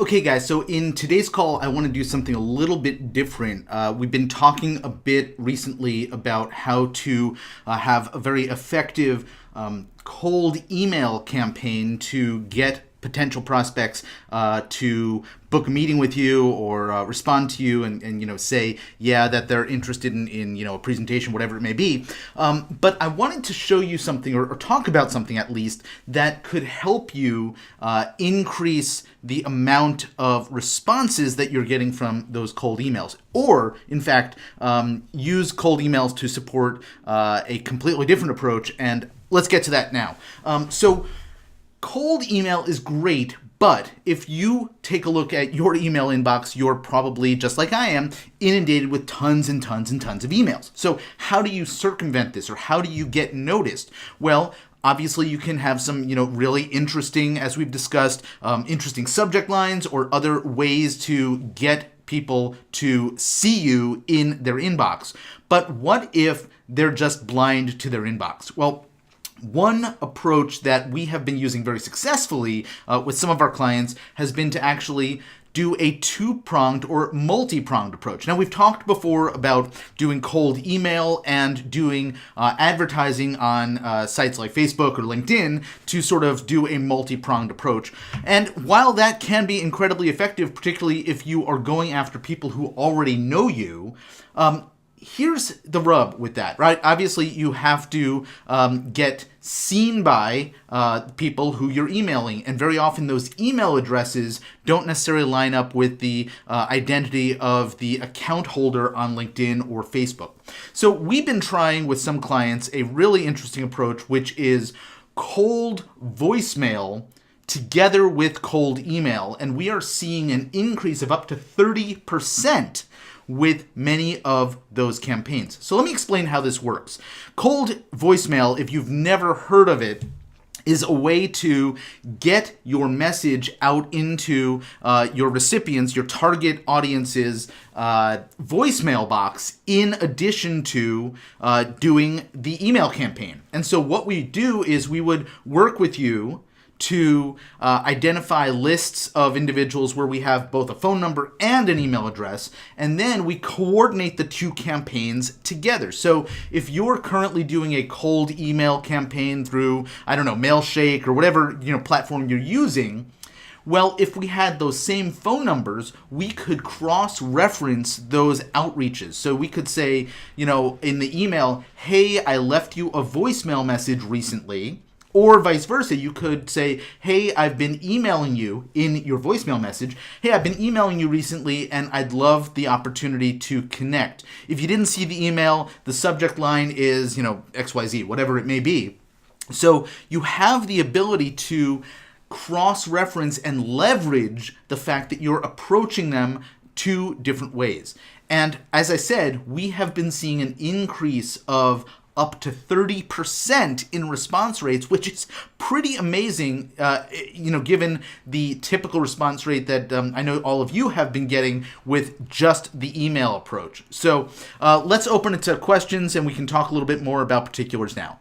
Okay, guys, so in today's call, I want to do something a little bit different. We've been talking a bit recently about how to have a very effective cold email campaign to get potential prospects to book a meeting with you or respond to you and say that they're interested in a presentation, whatever it may be. But I wanted to show you something or talk about something at least that could help you increase the amount of responses that you're getting from those cold emails, or in fact use cold emails to support a completely different approach. And let's get to that now. So cold email is great, but if you take a look at your email inbox, you're probably, just like I am, inundated with tons and tons and tons of emails. So how do you circumvent this, or how do you get noticed? Well, obviously you can have some, really interesting, as we've discussed, interesting subject lines or other ways to get people to see you in their inbox. But what if they're just blind to their inbox? Well, one approach that we have been using very successfully with some of our clients has been to actually do a two-pronged or multi-pronged approach. Now, we've talked before about doing cold email and doing advertising on sites like Facebook or LinkedIn to sort of do a multi-pronged approach. And while that can be incredibly effective, particularly if you are going after people who already know you, here's the rub with that, right? Obviously, you have to get seen by people who you're emailing, and very often those email addresses don't necessarily line up with the identity of the account holder on LinkedIn or Facebook. So we've been trying with some clients a really interesting approach, which is cold voicemail together with cold email, and we are seeing an increase of up to 30% with many of those campaigns. So let me explain how this works. Cold voicemail, if you've never heard of it, is a way to get your message out into your recipients, your target audience's voicemail box, in addition to doing the email campaign. And so what we do is we would work with you to identify lists of individuals where we have both a phone number and an email address, and then we coordinate the two campaigns together. So if you're currently doing a cold email campaign through, Mailshake or whatever platform you're using, well, if we had those same phone numbers, we could cross-reference those outreaches. So we could say, in the email, hey, I left you a voicemail message recently. Or vice versa, you could say, hey, I've been emailing you in your voicemail message. Hey, I've been emailing you recently, and I'd love the opportunity to connect. If you didn't see the email, the subject line is, XYZ, whatever it may be. So you have the ability to cross-reference and leverage the fact that you're approaching them two different ways. And as I said, we have been seeing an increase of up to 30% in response rates, which is pretty amazing, given the typical response rate that I know all of you have been getting with just the email approach. So let's open it to questions, and we can talk a little bit more about particulars now.